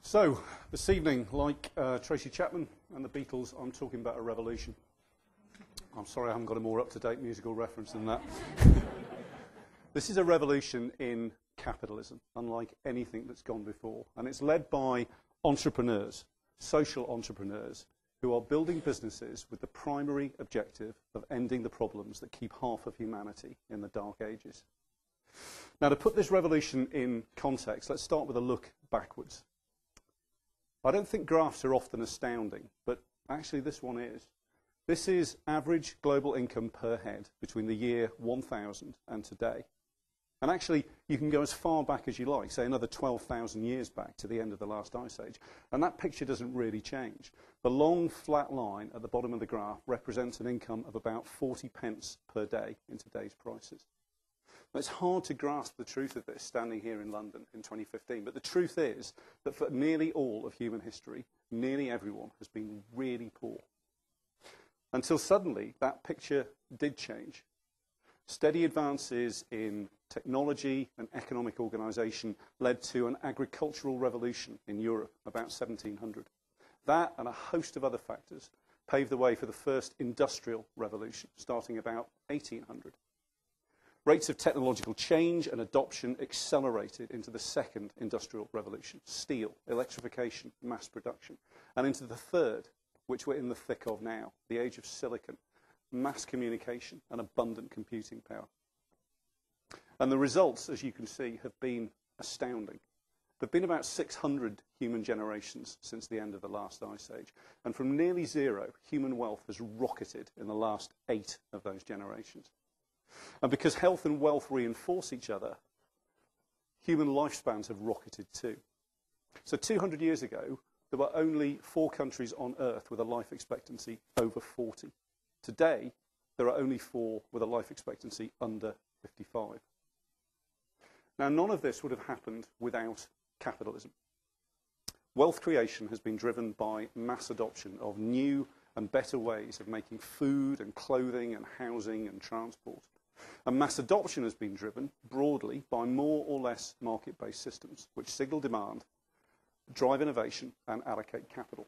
So, this evening, like Tracy Chapman and the Beatles, I'm talking about a revolution. I'm sorry I haven't got a more up-to-date musical reference than that. This is a revolution in capitalism, unlike anything that's gone before. And it's led by entrepreneurs, social entrepreneurs, who are building businesses with the primary objective of ending the problems that keep half of humanity in the dark ages. Now, to put this revolution in context, let's start with a look backwards. I don't think graphs are often astounding, but actually this one is. This is average global income per head between the year 1000 and today. And actually, you can go as far back as you like, say another 12,000 years back to the end of the last ice age. And that picture doesn't really change. The long flat line at the bottom of the graph represents an income of about 40 pence per day in today's prices. Now, it's hard to grasp the truth of this standing here in London in 2015, but the truth is that for nearly all of human history, nearly everyone has been really poor. Until suddenly, that picture did change. Steady advances in technology and economic organisation led to an agricultural revolution in Europe about 1700. That and a host of other factors paved the way for the first industrial revolution, starting about 1800. Rates of technological change and adoption accelerated into the second industrial revolution, steel, electrification, mass production, and into the third, which we're in the thick of now, the age of silicon, mass communication and abundant computing power. And the results, as you can see, have been astounding. There have been about 600 human generations since the end of the last ice age, and from nearly zero, human wealth has rocketed in the last 8 of those generations. And because health and wealth reinforce each other, human lifespans have rocketed too. So 200 years ago, there were only 4 countries on Earth with a life expectancy over 40. Today, there are only 4 with a life expectancy under 55. Now, none of this would have happened without capitalism. Wealth creation has been driven by mass adoption of new and better ways of making food and clothing and housing and transport. And mass adoption has been driven broadly by more or less market-based systems, which signal demand, drive innovation, and allocate capital.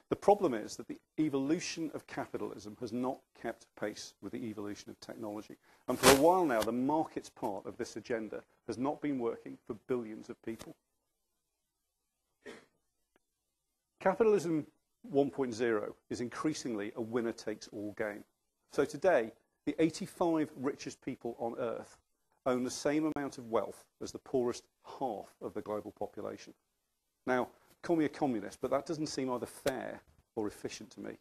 The problem is that the evolution of capitalism has not kept pace with the evolution of technology. And for a while now, the markets part of this agenda has not been working for billions of people. Capitalism 1.0 is increasingly a winner-takes-all game. So today, the 85 richest people on Earth own the same amount of wealth as the poorest half of the global population. Now, call me a communist, but that doesn't seem either fair or efficient to me.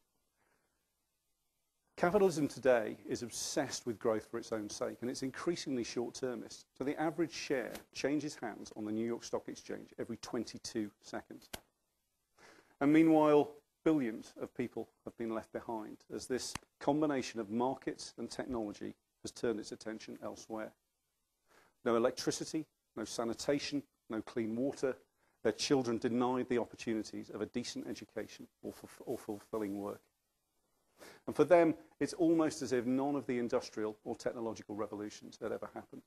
Capitalism today is obsessed with growth for its own sake, and it's increasingly short-termist. So the average share changes hands on the New York Stock Exchange every 22 seconds. And meanwhile, billions of people have been left behind as this combination of markets and technology has turned its attention elsewhere. No electricity, no sanitation, no clean water. Their children denied the opportunities of a decent education or fulfilling work. And for them, it's almost as if none of the industrial or technological revolutions had ever happened.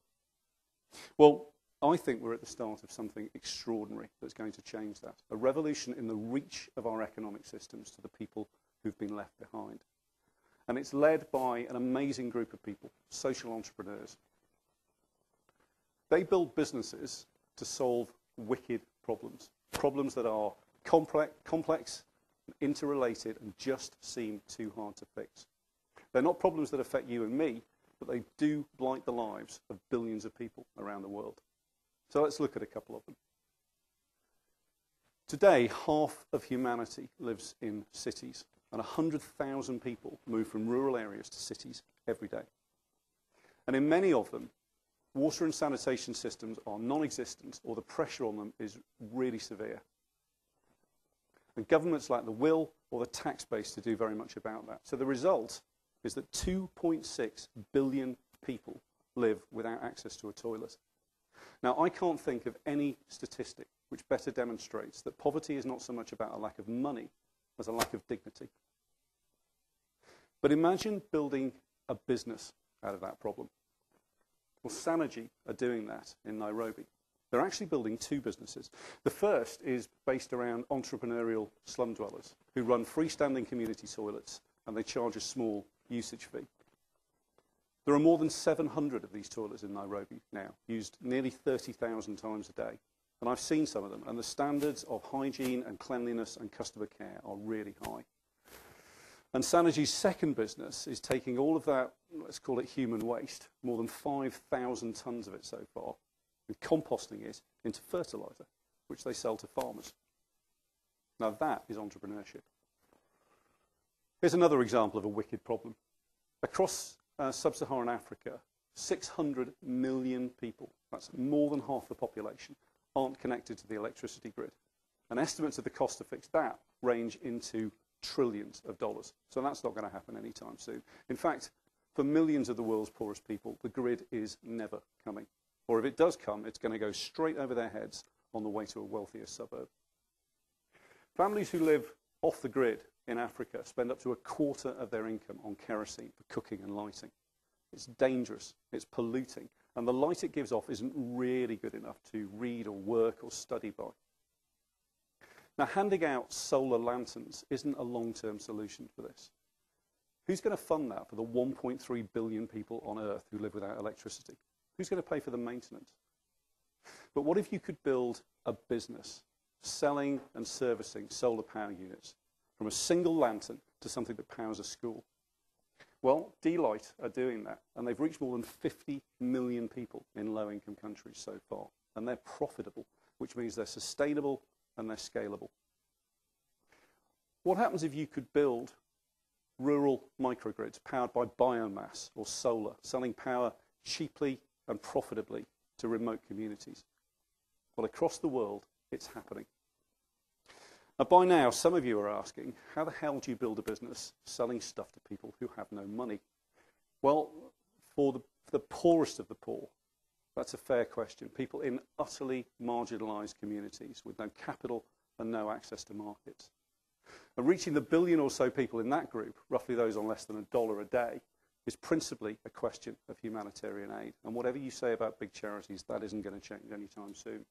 Well, I think we're at the start of something extraordinary that's going to change that. A revolution in the reach of our economic systems to the people who've been left behind. And it's led by an amazing group of people, social entrepreneurs. They build businesses to solve wicked problems. Problems that are complex, interrelated, and just seem too hard to fix. They're not problems that affect you and me, but they do blight the lives of billions of people around the world. So let's look at a couple of them. Today, half of humanity lives in cities, and 100,000 people move from rural areas to cities every day. And in many of them, water and sanitation systems are non-existent, or the pressure on them is really severe. And governments lack the will or the tax base to do very much about that. So the result is that 2.6 billion people live without access to a toilet. Now, I can't think of any statistic which better demonstrates that poverty is not so much about a lack of money as a lack of dignity. But imagine building a business out of that problem. Well, Sanogy are doing that in Nairobi. They're actually building two businesses. The first is based around entrepreneurial slum dwellers who run freestanding community toilets, and they charge a small usage fee. There are more than 700 of these toilets in Nairobi now, used nearly 30,000 times a day. And I've seen some of them, and the standards of hygiene and cleanliness and customer care are really high. And Sanergy's second business is taking all of that, let's call it human waste, more than 5,000 tons of it so far, and composting it into fertilizer, which they sell to farmers. Now that is entrepreneurship. Here's another example of a wicked problem. Across sub-Saharan Africa, 600 million people, that's more than half the population, aren't connected to the electricity grid. And estimates of the cost to fix that range into trillions of dollars. So that's not going to happen anytime soon. In fact, for millions of the world's poorest people, the grid is never coming. Or if it does come, it's going to go straight over their heads on the way to a wealthier suburb. Families who live off the grid in Africa spend up to a quarter of their income on kerosene for cooking and lighting. It's dangerous, it's polluting, and the light it gives off isn't really good enough to read or work or study by. Now, handing out solar lanterns isn't a long-term solution for this. Who's going to fund that for the 1.3 billion people on Earth who live without electricity? Who's going to pay for the maintenance? But what if you could build a business selling and servicing solar power units from a single lantern to something that powers a school? Well, D-Light are doing that, and they've reached more than 50 million people in low-income countries so far, and they're profitable, which means they're sustainable and they're scalable. What happens if you could build rural microgrids powered by biomass or solar, selling power cheaply and profitably to remote communities? Well, across the world, it's happening. Now, by now, some of you are asking, how the hell do you build a business selling stuff to people who have no money? Well, for the poorest of the poor, that's a fair question. People in utterly marginalised communities with no capital and no access to markets. And reaching the billion or so people in that group, roughly those on less than $1 a day, is principally a question of humanitarian aid. And whatever you say about big charities, that isn't going to change anytime soon.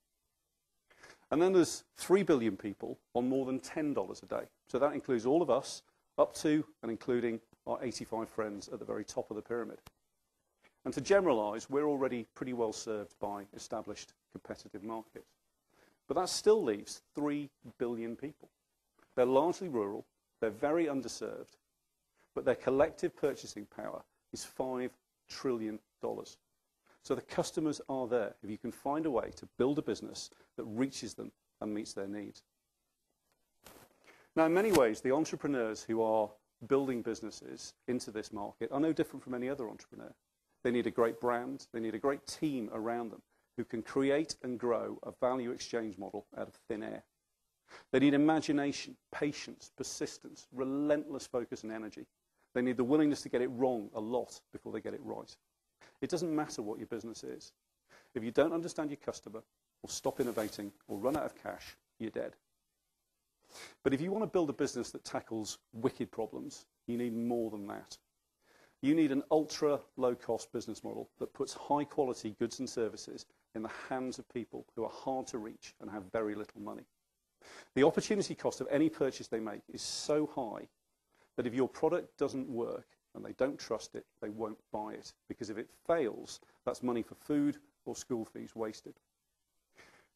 And then there's 3 billion people on more than $10 a day. So that includes all of us, up to and including our 85 friends at the very top of the pyramid. And to generalise, we're already pretty well served by established competitive markets. But that still leaves 3 billion people. They're largely rural, they're very underserved, but their collective purchasing power is $5 trillion. So the customers are there if you can find a way to build a business that reaches them and meets their needs. Now, in many ways, the entrepreneurs who are building businesses into this market are no different from any other entrepreneur. They need a great brand, they need a great team around them who can create and grow a value exchange model out of thin air. They need imagination, patience, persistence, relentless focus and energy. They need the willingness to get it wrong a lot before they get it right. It doesn't matter what your business is. If you don't understand your customer, or stop innovating, or run out of cash, you're dead. But if you want to build a business that tackles wicked problems, you need more than that. You need an ultra low-cost business model that puts high-quality goods and services in the hands of people who are hard to reach and have very little money. The opportunity cost of any purchase they make is so high that if your product doesn't work and they don't trust it, they won't buy it. Because if it fails, that's money for food or school fees wasted.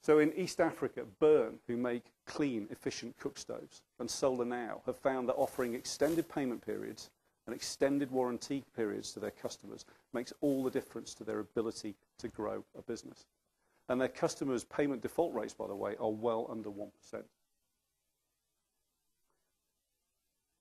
So in East Africa, Burn, who make clean, efficient cook stoves, and Solar Now have found that offering extended payment periods and extended warranty periods to their customers makes all the difference to their ability to grow a business. And their customers' payment default rates, by the way, are well under 1%.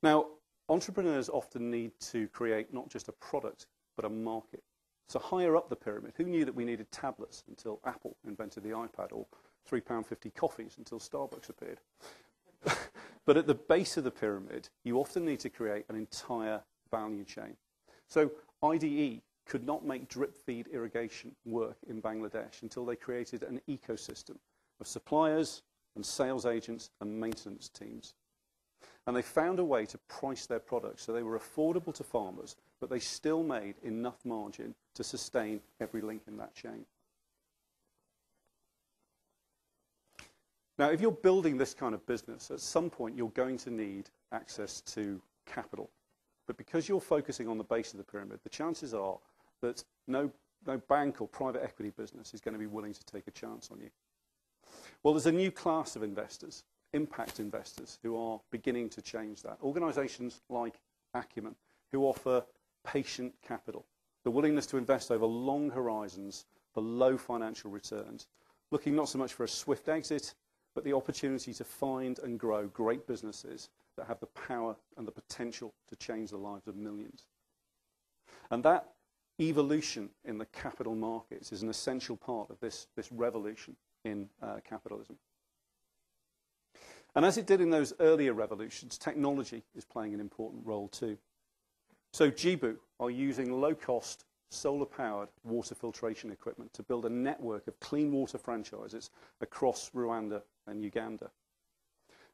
Now, entrepreneurs often need to create not just a product, but a market. So higher up the pyramid, who knew that we needed tablets until Apple invented the iPad, or £3.50 coffees until Starbucks appeared? But at the base of the pyramid, you often need to create an entire value chain. So IDE could not make drip-feed irrigation work in Bangladesh until they created an ecosystem of suppliers and sales agents and maintenance teams. And they found a way to price their products so they were affordable to farmers, but they still made enough margin to sustain every link in that chain. Now, if you're building this kind of business, at some point you're going to need access to capital. But because you're focusing on the base of the pyramid, the chances are that no bank or private equity business is going to be willing to take a chance on you. Well, there's a new class of investors, impact investors, who are beginning to change that. Organisations like Acumen, who offer patient capital, the willingness to invest over long horizons for low financial returns, looking not so much for a swift exit, but the opportunity to find and grow great businesses that have the power and the potential to change the lives of millions. And that evolution in the capital markets is an essential part of this revolution in capitalism. And as it did in those earlier revolutions, technology is playing an important role too. So Jibu are using low-cost, solar-powered water filtration equipment to build a network of clean water franchises across Rwanda and Uganda.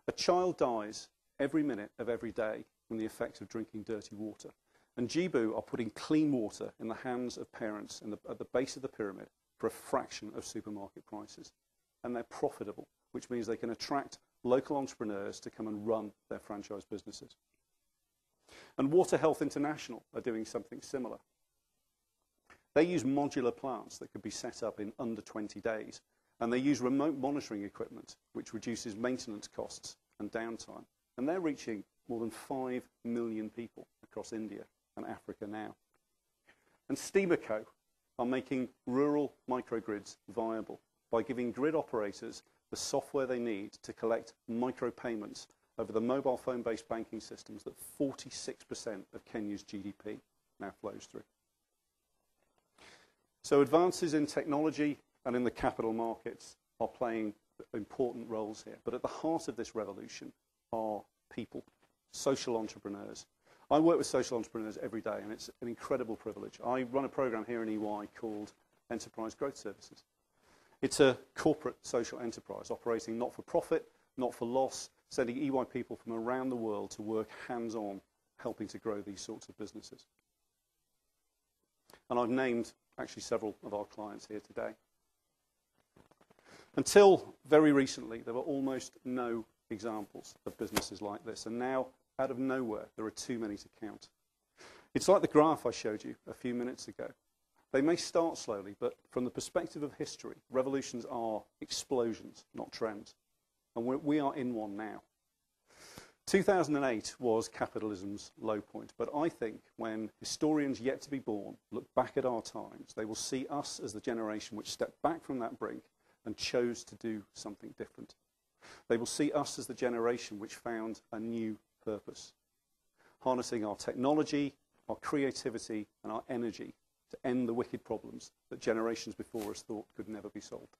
A child dies every minute of every day from the effects of drinking dirty water. And Jibu are putting clean water in the hands of parents at the base of the pyramid for a fraction of supermarket prices. And they're profitable, which means they can attract local entrepreneurs to come and run their franchise businesses. And Water Health International are doing something similar. They use modular plants that could be set up in under 20 days. And they use remote monitoring equipment, which reduces maintenance costs and downtime. And they're reaching more than 5 million people across India and Africa now. And Steamerco are making rural microgrids viable by giving grid operators the software they need to collect micropayments over the mobile phone-based banking systems that 46% of Kenya's GDP now flows through. So advances in technology and in the capital markets are playing important roles here. But at the heart of this revolution are people, social entrepreneurs. I work with social entrepreneurs every day, and it's an incredible privilege. I run a program here in EY called Enterprise Growth Services. It's a corporate social enterprise operating not for profit, not for loss, sending EY people from around the world to work hands-on, helping to grow these sorts of businesses. And I've named actually several of our clients here today. Until very recently, there were almost no examples of businesses like this, and now, out of nowhere, there are too many to count. It's like the graph I showed you a few minutes ago. They may start slowly, but from the perspective of history, revolutions are explosions, not trends. And we are in one now. 2008 was capitalism's low point, but I think when historians yet to be born look back at our times, they will see us as the generation which stepped back from that brink and chose to do something different. They will see us as the generation which found a new purpose, harnessing our technology, our creativity, and our energy to end the wicked problems that generations before us thought could never be solved.